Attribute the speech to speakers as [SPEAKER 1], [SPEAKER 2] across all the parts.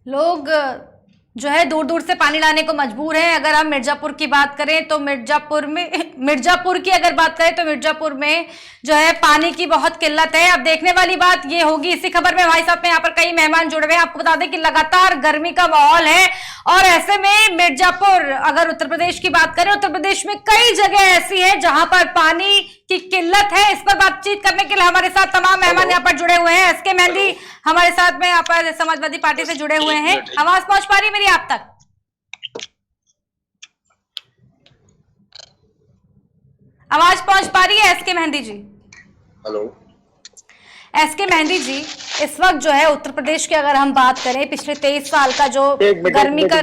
[SPEAKER 1] लोग जो है दूर दूर से पानी लाने को मजबूर है। अगर हम मिर्जापुर की बात करें तो मिर्जापुर की अगर बात करें तो मिर्जापुर में जो है पानी की बहुत किल्लत है। अब देखने वाली बात ये होगी, इसी खबर में भाई साहब यहाँ पर कई मेहमान जुड़े हुए हैं। आपको बता दें कि लगातार गर्मी का माहौल है और ऐसे में मिर्जापुर, अगर उत्तर प्रदेश की बात करें, उत्तर प्रदेश में कई जगह ऐसी है जहां पर पानी की किल्लत है। इस पर बातचीत करने के लिए हमारे साथ तमाम मेहमान यहाँ पर जुड़े हुए हैं। एसके मेहंदी हमारे साथ में यहाँ पर समाजवादी पार्टी से जुड़े हुए हैं। आवाज पहुंच पा रही मेरी आप तक? आवाज पहुंच पा रही है एसके मेहंदी जी?
[SPEAKER 2] हेलो
[SPEAKER 1] एसके मेहंदी जी, इस वक्त जो है उत्तर प्रदेश की अगर हम बात करें, पिछले 23 साल का जो गर्मी का,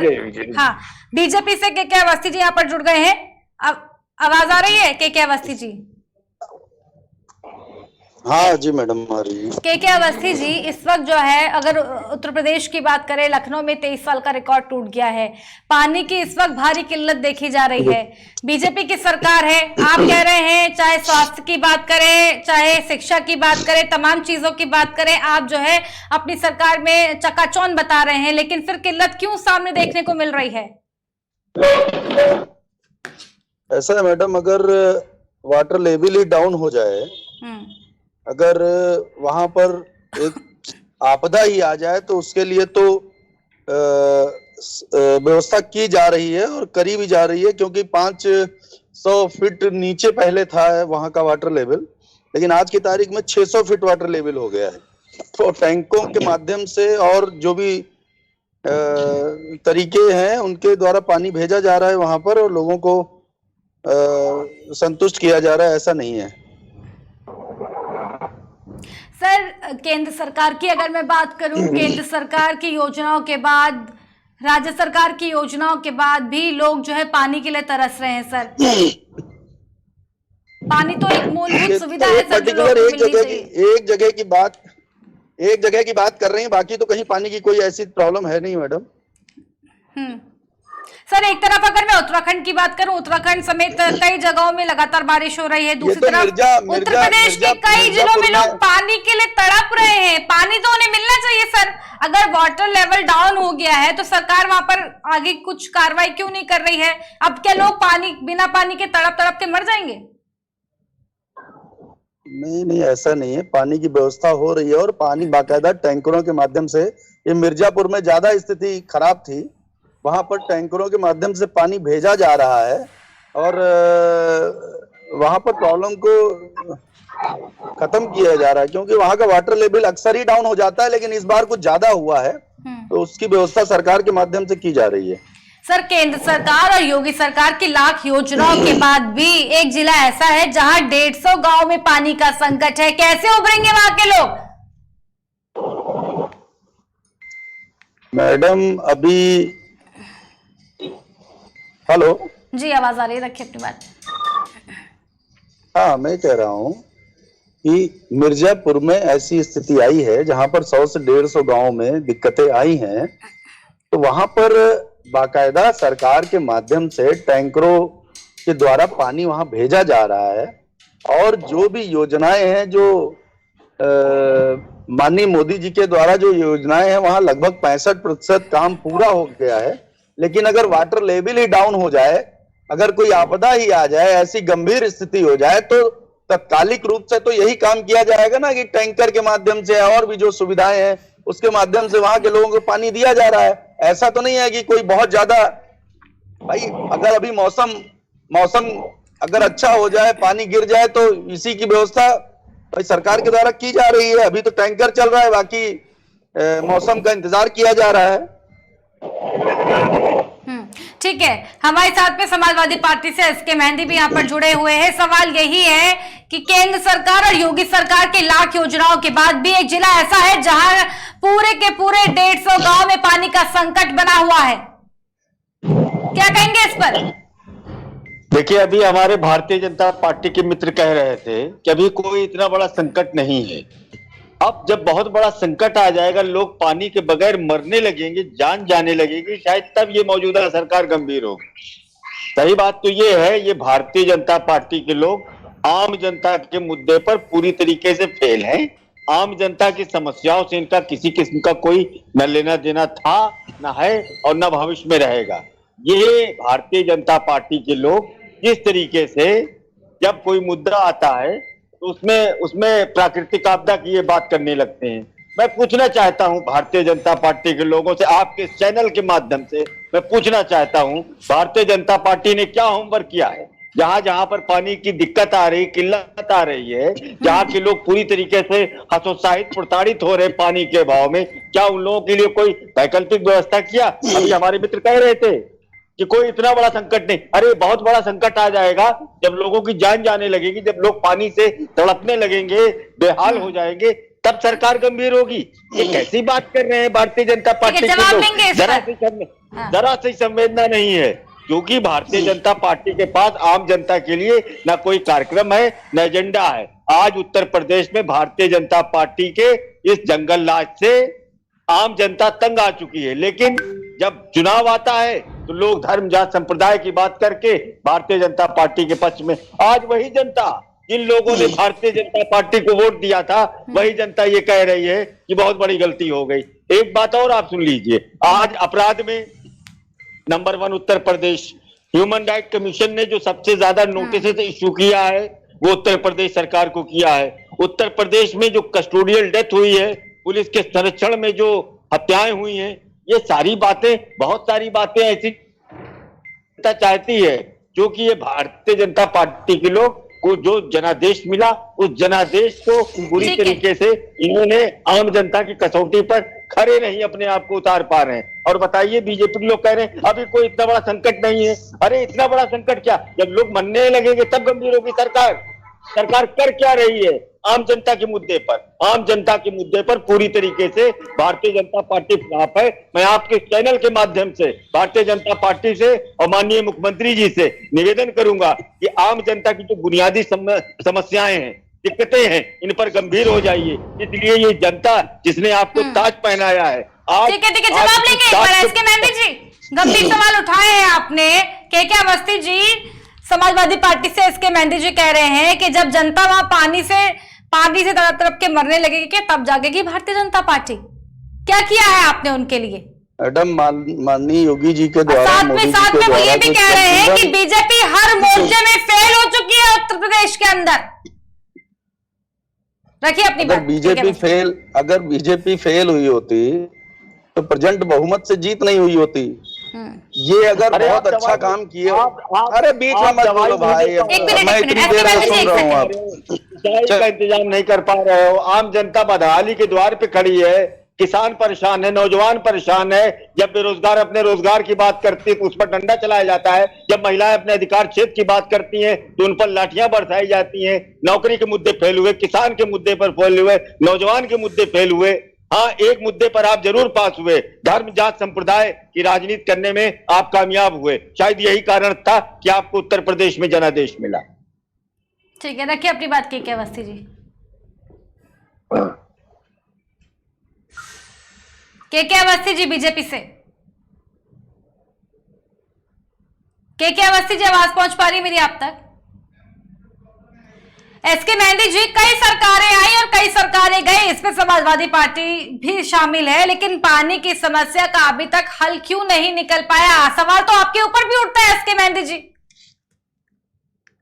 [SPEAKER 1] हाँ, बीजेपी से के अवस्थी जी यहाँ पर जुड़ गए हैं। आवाज आ रही है के अवस्थी जी?
[SPEAKER 2] हाँ जी मैडम आ रही है।
[SPEAKER 1] के अवस्थी जी, इस वक्त जो है अगर उत्तर प्रदेश की बात करें, लखनऊ में 23 साल का रिकॉर्ड टूट गया है। पानी की इस वक्त भारी किल्लत देखी जा रही है। बीजेपी की सरकार है, आप कह रहे हैं चाहे स्वास्थ्य की बात करें, चाहे शिक्षा की बात करें, तमाम चीजों की बात करें, आप जो है अपनी सरकार में चकाचौंध बता रहे हैं, लेकिन फिर किल्लत क्यों सामने देखने को मिल रही है?
[SPEAKER 2] ऐसा है मैडम, अगर वाटर लेवल ही डाउन हो जाए, अगर वहां पर एक आपदा ही आ जाए तो उसके लिए तो व्यवस्था की जा रही है और करी भी जा रही है, क्योंकि 500 फीट नीचे पहले था वहां का वाटर लेवल, लेकिन आज की तारीख में 600 फीट वाटर लेवल हो गया है। तो टैंकों के माध्यम से और जो भी तरीके हैं उनके द्वारा पानी भेजा जा रहा है वहां पर और लोगों को संतुष्ट किया जा रहा है। ऐसा नहीं है
[SPEAKER 1] सर। केंद्र सरकार की अगर मैं बात करूं, केंद्र सरकार की योजनाओं के बाद, राज्य सरकार की योजनाओं के बाद भी लोग जो है पानी के लिए तरस रहे हैं सर। पानी तो एक मूलभूत सुविधा है सर, जो लोगों को मिलनी चाहिए।
[SPEAKER 2] एक जगह की बात कर रहे हैं, बाकी तो कहीं पानी की कोई ऐसी प्रॉब्लम है नहीं मैडम।
[SPEAKER 1] सर, एक तरफ अगर मैं उत्तराखंड की बात करूं, उत्तराखंड समेत कई जगहों में लगातार बारिश हो रही है। दूसरी तरफ उत्तर प्रदेश के कई जिलों में लोग पानी के लिए तड़प रहे हैं। पानी तो उन्हें मिलना चाहिए सर। अगर वाटर लेवल डाउन हो गया है तो सरकार वहां पर आगे कुछ कार्रवाई क्यों नहीं कर रही है? अब क्या लोग बिना पानी के तड़प तड़प के मर जाएंगे?
[SPEAKER 2] नहीं, ऐसा नहीं है। पानी की व्यवस्था हो रही है और पानी बाकायदा टैंकरों के माध्यम से, ये मिर्जापुर में ज्यादा स्थिति खराब थी, वहां पर टैंकरों के माध्यम से पानी भेजा जा रहा है और वहां पर प्रॉब्लम को खत्म किया जा रहा है, क्योंकि वहां का वाटर लेवल अक्सर ही डाउन हो जाता है, लेकिन इस बार कुछ ज्यादा हुआ है, तो उसकी व्यवस्था सरकार के माध्यम से की जा रही है।
[SPEAKER 1] सर, केंद्र सरकार और योगी सरकार की लाख योजनाओं के बाद भी एक जिला ऐसा है जहां 150 गांव में पानी का संकट है। कैसे उभरेंगे वहां के लोग?
[SPEAKER 2] मैडम अभी, हेलो
[SPEAKER 1] जी, आवाज आ रही है, रखिए अपनी बात।
[SPEAKER 2] हाँ, मैं कह रहा हूँ कि मिर्जापुर में ऐसी स्थिति आई है जहां पर 100 से 150 गांव में दिक्कतें आई हैं, तो वहां पर बाकायदा सरकार के माध्यम से टैंकरों के द्वारा पानी वहां भेजा जा रहा है और जो भी योजनाएं हैं, जो माननीय मोदी जी के द्वारा जो योजनाएं हैं, वहां लगभग 65% काम पूरा हो गया है। लेकिन अगर वाटर लेवल ही डाउन हो जाए, अगर कोई आपदा ही आ जाए, ऐसी गंभीर स्थिति हो जाए, तो तत्कालिक रूप से तो यही काम किया जाएगा ना कि टैंकर के माध्यम से और भी जो सुविधाएं हैं उसके माध्यम से वहां के लोगों को पानी दिया जा रहा है। ऐसा तो नहीं है कि कोई बहुत ज्यादा, भाई अगर अभी मौसम अगर अच्छा हो जाए, पानी गिर जाए, तो इसी की व्यवस्था भाई सरकार के द्वारा की जा रही है। अभी तो टैंकर चल रहा है, बाकी मौसम का इंतजार किया जा रहा है।
[SPEAKER 1] ठीक है, हमारे साथ में समाजवादी पार्टी से एसके मेहंदी भी यहाँ पर जुड़े हुए हैं। सवाल यही है कि केंद्र सरकार और योगी सरकार की लाख योजनाओं के बाद भी एक जिला ऐसा है जहां पूरे के पूरे 150 गांव में पानी का संकट बना हुआ है। क्या कहेंगे इस पर?
[SPEAKER 3] देखिए, अभी हमारे भारतीय जनता पार्टी के मित्र कह रहे थे कि अभी कोई इतना बड़ा संकट नहीं है। अब जब बहुत बड़ा संकट आ जाएगा, लोग पानी के बगैर मरने लगेंगे, जान जाने लगेगी, शायद तब ये मौजूदा सरकार गंभीर होगी। सही बात तो ये है, ये भारतीय जनता पार्टी के लोग आम जनता के मुद्दे पर पूरी तरीके से फेल हैं। आम जनता की समस्याओं से इनका किसी किस्म का कोई न लेना देना था, न है और न भविष्य में रहेगा। ये भारतीय जनता पार्टी के लोग जिस तरीके से जब कोई मुद्दा आता है तो उसमें प्राकृतिक आपदा की ये बात करने लगते हैं। मैं पूछना चाहता हूं भारतीय जनता पार्टी के लोगों से, आपके चैनल के माध्यम से मैं पूछना चाहता हूं, भारतीय जनता पार्टी ने क्या होमवर्क किया है? जहां जहां पर पानी की दिक्कत आ रही, किल्लत आ रही है, जहां के लोग पूरी तरीके से हतोत्साहित प्रताड़ित हो रहे पानी के अभाव में, क्या उन लोगों के लिए कोई वैकल्पिक व्यवस्था किया? अभी हमारे मित्र कह रहे थे कि कोई इतना बड़ा संकट नहीं। अरे बहुत बड़ा संकट आ जाएगा जब लोगों की जान जाने लगेगी, जब लोग पानी से तड़पने लगेंगे, बेहाल हो जाएंगे, तब सरकार गंभीर होगी। ये कैसी बात कर रहे हैं भारतीय जनता पार्टी के लोग? जरा सी संवेदना नहीं है, क्योंकि भारतीय जनता पार्टी के पास आम जनता के लिए न कोई कार्यक्रम है न एजेंडा है। आज उत्तर प्रदेश में भारतीय जनता पार्टी के इस जंगल राज से आम जनता तंग आ चुकी है। लेकिन जब चुनाव आता है तो लोग धर्म जात संप्रदाय की बात करके भारतीय जनता पार्टी के पक्ष में, आज वही जनता जिन लोगों ने भारतीय जनता पार्टी को वोट दिया था, वही जनता ये कह रही है कि बहुत बड़ी गलती हो गई। एक बात और आप सुन लीजिए, आज अपराध में number 1 Uttar Pradesh. Human right commission ने जो सबसे ज्यादा नोटिस इश्यू किया है वो उत्तर प्रदेश सरकार को किया है। उत्तर प्रदेश में जो कस्टोडियल डेथ हुई है, पुलिस के संरक्षण में जो हत्याएं हुई हैं, ये सारी बातें, बहुत सारी बातें ऐसी चाहती है, क्योंकि ये भारतीय जनता पार्टी के लोग को जो जनादेश मिला, उस जनादेश को पूरी तरीके से इन्होंने आम जनता की कसौटी पर खड़े नहीं अपने आप को उतार पा रहे हैं। और बताइए, बीजेपी के लोग कह रहे हैं अभी कोई इतना बड़ा संकट नहीं है। अरे इतना बड़ा संकट क्या, जब लोग मरने लगेंगे तब गंभीर होगी सरकार। सरकार कर क्या रही है आम जनता के मुद्दे पर? आम जनता के मुद्दे पर पूरी तरीके से भारतीय जनता पार्टी खिलाफ है। मैं आपके चैनल के माध्यम से भारतीय जनता पार्टी से और माननीय मुख्यमंत्री जी से निवेदन करूंगा कि आम जनता की जो बुनियादी समस्याएं हैं, दिक्कतें हैं, इन पर गंभीर हो जाइए। इसलिए ये जनता जिसने आपको ताज पहनाया है, आज
[SPEAKER 1] ठीक है जवाब लेंगे एक बार एसके मेहंदी जी। गंभीर सवाल उठाए हैं आपने। के अवस्थी जी समाजवादी पार्टी से एसके मेहंदी जी कह रहे हैं कि जब जनता वहां पानी से तड़प के मरने लगेगी कि तब जागेगी भारतीय जनता पार्टी। क्या किया है आपने उनके लिए?
[SPEAKER 2] मैडम, माननीय योगी जी के द्वारा,
[SPEAKER 1] साथ में वो ये भी कह रहे हैं कि बीजेपी हर मोर्चे में फेल हो चुकी है उत्तर प्रदेश के अंदर। रखिए अपनी बात।
[SPEAKER 2] अगर बीजेपी फेल हुई होती तो प्रेजेंट बहुमत से जीत नहीं हुई होती। ये अगर बहुत अच्छा काम किए, अरे बीच में मत बोलो भाई, मैं इतनी देर से सुन रहा हूँ। आप
[SPEAKER 3] का इंतजाम नहीं कर पा रहे हो, आम जनता बदहाली के द्वार पे खड़ी है, किसान परेशान है, नौजवान परेशान है। जब बेरोजगार अपने रोजगार की बात करती है तो उस पर डंडा चलाया जाता है, जब महिलाएं अपने अधिकार क्षेत्र की बात करती हैं तो उन पर लाठियां बरसाई जाती हैं। नौकरी के मुद्दे फेल हुए, किसान के मुद्दे पर फेल हुए, नौजवान के मुद्दे फेल हुए। हाँ, एक मुद्दे पर आप जरूर पास हुए, धर्म जात संप्रदाय की राजनीति करने में आप कामयाब हुए। शायद यही कारण था कि आपको उत्तर प्रदेश में जनादेश मिला।
[SPEAKER 1] ठीक है, रखिए अपनी बात के अवस्थी जी। के अवस्थी जी बीजेपी से, के अवस्थी जी आवाज पहुंच पा रही मेरी आप तक? एसके मेहंदी जी, कई सरकारें आई और कई सरकारें गई, इसमें समाजवादी पार्टी भी शामिल है, लेकिन पानी की समस्या का अभी तक हल क्यों नहीं निकल पाया? सवाल तो आपके ऊपर भी उठता है एसके मेहंदी जी।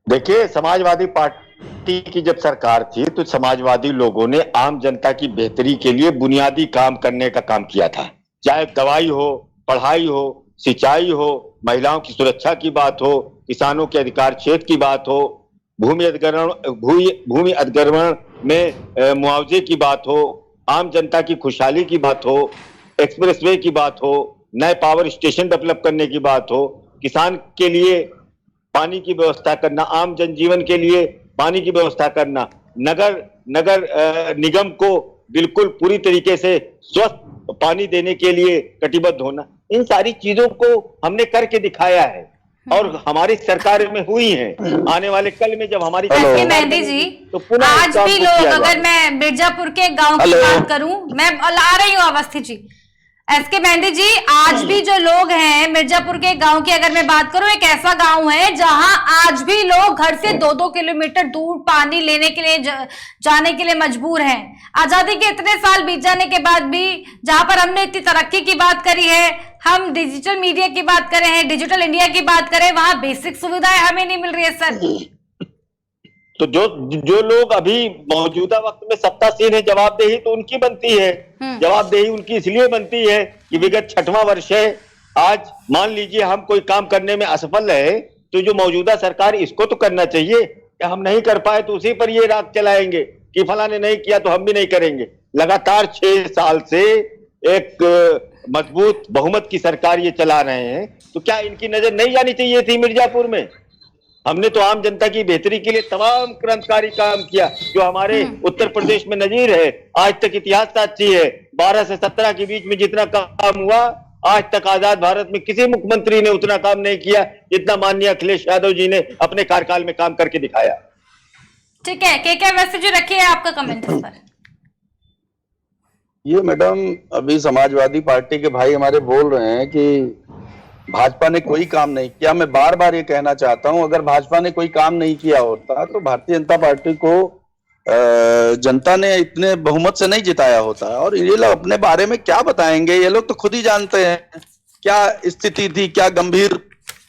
[SPEAKER 3] देखिए, समाजवादी पार्टी की जब सरकार थी तो समाजवादी लोगों ने आम जनता की बेहतरी के लिए बुनियादी काम करने का काम किया था। चाहे दवाई हो, पढ़ाई हो, सिंचाई हो, महिलाओं की सुरक्षा की बात हो, किसानों के अधिकार क्षेत्र की बात हो, भूमि अधिग्रहण में मुआवजे की बात हो, आम जनता की खुशहाली की बात हो, एक्सप्रेसवे की बात हो, नए पावर स्टेशन डेवलप करने की बात हो, किसान के लिए पानी की व्यवस्था करना, आम जनजीवन के लिए पानी की व्यवस्था करना, नगर निगम को बिल्कुल पूरी तरीके से स्वस्थ पानी देने के लिए कटिबद्ध होना, इन सारी चीजों को हमने करके दिखाया है और हमारी सरकार में हुई है। आने वाले कल में जब हमारी
[SPEAKER 1] मेहंदी जी तो आज भी लोग, अगर मैं मिर्जापुर के गांव की बात करूं, मैं आ रही हूं अवस्थी जी, एसके मेहंदी जी, आज भी जो लोग हैं मिर्जापुर के गांव की अगर मैं बात करूं, एक ऐसा गांव है जहां आज भी लोग घर से 2-2 किलोमीटर दूर पानी लेने के लिए जाने के लिए मजबूर हैं। आजादी के इतने साल बीत जाने के बाद भी, जहां पर हमने इतनी तरक्की की बात करी है, हम डिजिटल मीडिया की बात करें हैं, डिजिटल इंडिया की बात करें, वहां बेसिक सुविधाएं हमें नहीं मिल रही है सर।
[SPEAKER 3] तो जो लोग अभी मौजूदा वक्त में सत्तासीन है, जवाबदेही तो उनकी बनती है। जवाबदेही उनकी इसलिए बनती है कि विगत 6वां वर्ष है। आज मान लीजिए हम कोई काम करने में असफल रहे, तो जो मौजूदा सरकार, इसको तो करना चाहिए कि हम नहीं कर पाए तो उसी पर ये राग चलाएंगे कि फला ने नहीं किया तो हम भी नहीं करेंगे। लगातार 6 साल से एक मजबूत बहुमत की सरकार ये चला रहे हैं, तो क्या इनकी नजर नहीं जानी चाहिए थी मिर्जापुर में? हमने तो आम जनता की बेहतरी के लिए तमाम क्रांतिकारी काम किया जो हमारे उत्तर प्रदेश में नजीर है। आज तक इतिहास साक्षी है, 12 से 17 के बीच में जितना काम हुआ, आज तक आजाद भारत में किसी मुख्यमंत्री ने उतना काम नहीं किया जितना माननीय अखिलेश यादव जी ने अपने कार्यकाल में काम करके दिखाया।
[SPEAKER 1] ठीक है, के वैसे जो रखिए आपका कमेंट इस पर।
[SPEAKER 2] ये मैडम, अभी समाजवादी पार्टी के भाई हमारे बोल रहे हैं कि भाजपा ने कोई काम नहीं किया। मैं बार बार ये कहना चाहता हूं, अगर भाजपा ने कोई काम नहीं किया होता तो भारतीय जनता पार्टी को जनता ने इतने बहुमत से नहीं जिताया होता। और ये लोग अपने बारे में क्या बताएंगे, ये लोग तो खुद ही जानते हैं क्या स्थिति थी, क्या गंभीर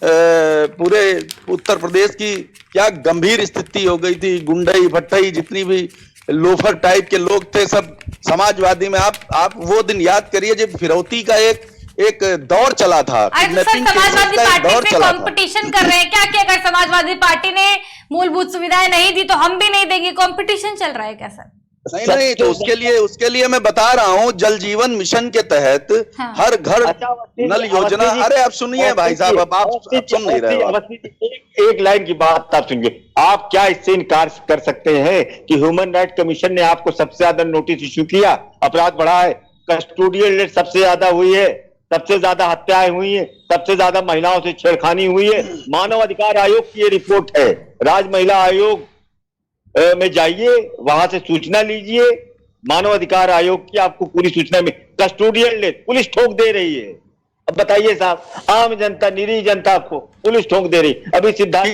[SPEAKER 2] पूरे उत्तर प्रदेश की क्या गंभीर स्थिति हो गई थी। गुंडई भट्टई जितनी भी लोफर टाइप के लोग थे सब समाजवादी में। आप वो दिन याद करिए जब फिरौती का एक दौर चला था,
[SPEAKER 1] समाजवादी पार्टी से कंपटीशन कर रहे हैं क्या कि अगर समाजवादी पार्टी ने मूलभूत सुविधाएं नहीं दी तो हम भी नहीं देंगे, कंपटीशन चल रहा है क्या सर?
[SPEAKER 2] नहीं, तो उसके लिए मैं बता रहा हूँ, जल जीवन मिशन के तहत हर घर नल योजना। अरे आप सुनिए भाई साहब, अब आप सुन नहीं रहे हो।
[SPEAKER 3] एक लाइन की बात आप सुनिए। आप क्या इससे इनकार कर सकते हैं कि ह्यूमन राइट कमीशन ने आपको सबसे ज्यादा नोटिस इश्यू किया, अपराध बढ़ा है, कस्टोडियल रेट सबसे ज्यादा हुई है, सबसे ज्यादा हत्याएं हुई है, सबसे ज्यादा महिलाओं से छेड़खानी हुई है। मानव अधिकार आयोग की ये रिपोर्ट है। राज महिला आयोग में जाइए, वहां से सूचना लीजिए। मानव अधिकार आयोग की आपको पूरी सूचना में कस्टोडियल रेट पुलिस ठोक दे रही है। अब बताइए साहब, आम जनता, निरीह जनता को पुलिस ठोक दे रही। अभी सिद्धार्थ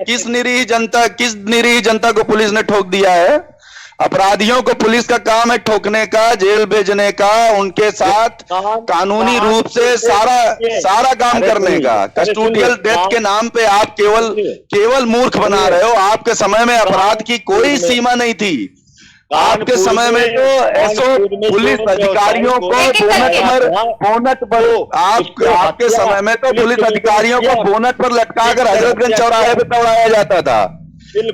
[SPEAKER 2] किस निरीह जनता को पुलिस ने ठोक दिया है? अपराधियों को पुलिस का काम है ठोकने का, जेल भेजने का, उनके साथ कानूनी रूप से सारा काम करने का। कस्टोडियल डेथ के नाम पे आप केवल मूर्ख बना रहे हो। आपके समय में अपराध की कोई सीमा नहीं थी। आपके समय में तो ऐसो पुलिस अधिकारियों को बोनट पर आपके समय में तो पुलिस अधिकारियों को बोनट पर लटकाकर हजरतगंज चौराहे पे दौड़ाया जाता था।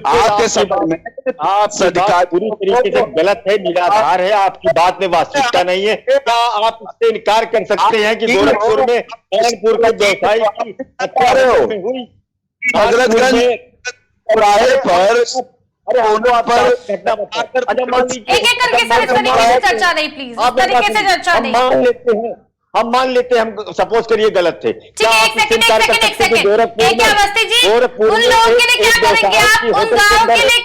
[SPEAKER 2] आपके समय में
[SPEAKER 3] आप सरकार पूरी तरीके से गलत है, निराधार है, आपकी बात में वास्तविकता नहीं है। क्या आप इससे इनकार कर सकते हैं कि गोरखपुर में कानपुर का व्यवसायी की हत्या हुई,
[SPEAKER 1] एक
[SPEAKER 2] हजरतगंज चौराहे पर
[SPEAKER 1] एक करके सर, इस तरीके से चर्चा नहीं, प्लीज इस तरीके से चर्चा नहीं।
[SPEAKER 3] हम मान लेते हैं, हम सपोज करिए गलत थे।
[SPEAKER 1] ठीक है, एक सेकंड क्या अवस्थी जी, उन लोगों के लिए क्या करेंगे आप? उन गाँव के लिए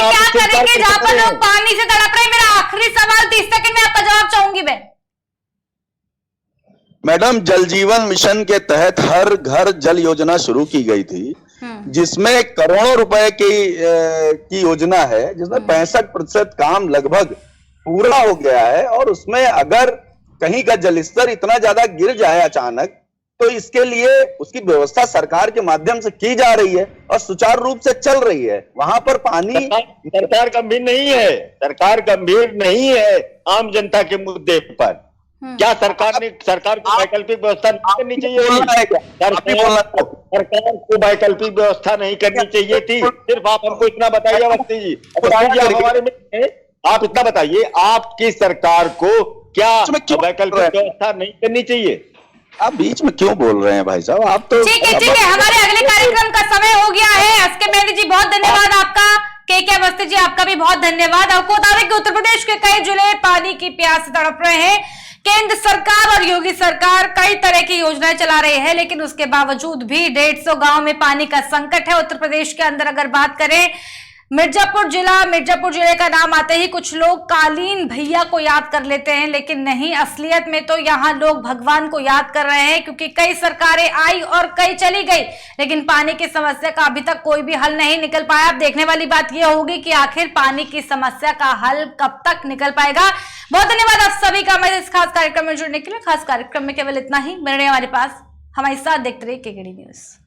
[SPEAKER 1] क्या करेंगे जहाँ पर लोग पानी से तड़प रहे हैं? मेरा आखिरी सवाल, 30 सेकंड में आपका जवाब चाहूंगी मैं।
[SPEAKER 2] मैडम, जल जीवन मिशन के तहत हर घर जल योजना शुरू की गई थी, जिसमें करोड़ों रुपए की योजना है, जिसमें 65% काम लगभग पूरा हो गया है। और उसमें अगर कहीं का जलस्तर इतना ज्यादा गिर जाए अचानक, तो इसके लिए उसकी व्यवस्था सरकार के माध्यम से की जा रही है और सुचारू रूप से चल रही है। वहां पर पानी
[SPEAKER 3] सरकार गंभीर नहीं है, सरकार गंभीर नहीं है आम जनता के मुद्दे पर। क्या सरकार को वैकल्पिक व्यवस्था नहीं करनी चाहिए? सरकार को वैकल्पिक व्यवस्था नहीं करनी चाहिए थी। सिर्फ आप हमको इतना बताइए अवस्थी जी, हमारे में आप इतना बताइए, आपकी सरकार को क्या वैकल्पिक व्यवस्था नहीं करनी चाहिए?
[SPEAKER 2] आप बीच में क्यों बोल रहे हैं भाई साहब? आप तो
[SPEAKER 1] ठीक है, हमारे अगले कार्यक्रम का समय हो गया है। एसके मेहंदी जी बहुत धन्यवाद आपका, के अवस्थी जी आपका भी बहुत धन्यवाद। आपको बता दें कि उत्तर प्रदेश के कई जिले पानी की प्यास से तड़प रहे हैं। केंद्र सरकार और योगी सरकार कई तरह की योजनाएं चला रही है, लेकिन उसके बावजूद भी 150 गांव में पानी का संकट है। उत्तर प्रदेश के अंदर अगर बात करें मिर्जापुर जिले का नाम आते ही कुछ लोग कालीन भैया को याद कर लेते हैं, लेकिन नहीं, असलियत में तो यहाँ लोग भगवान को याद कर रहे हैं, क्योंकि कई सरकारें आई और कई चली गई, लेकिन पानी की समस्या का अभी तक कोई भी हल नहीं निकल पाया। अब देखने वाली बात यह होगी कि आखिर पानी की समस्या का हल कब तक निकल पाएगा। बहुत धन्यवाद आप सभी का मेरे इस खास कार्यक्रम में जुड़ने के लिए। खास कार्यक्रम में केवल इतना ही, मेरे हमारे पास हमारे साथ देखते रहिए केकेडी न्यूज।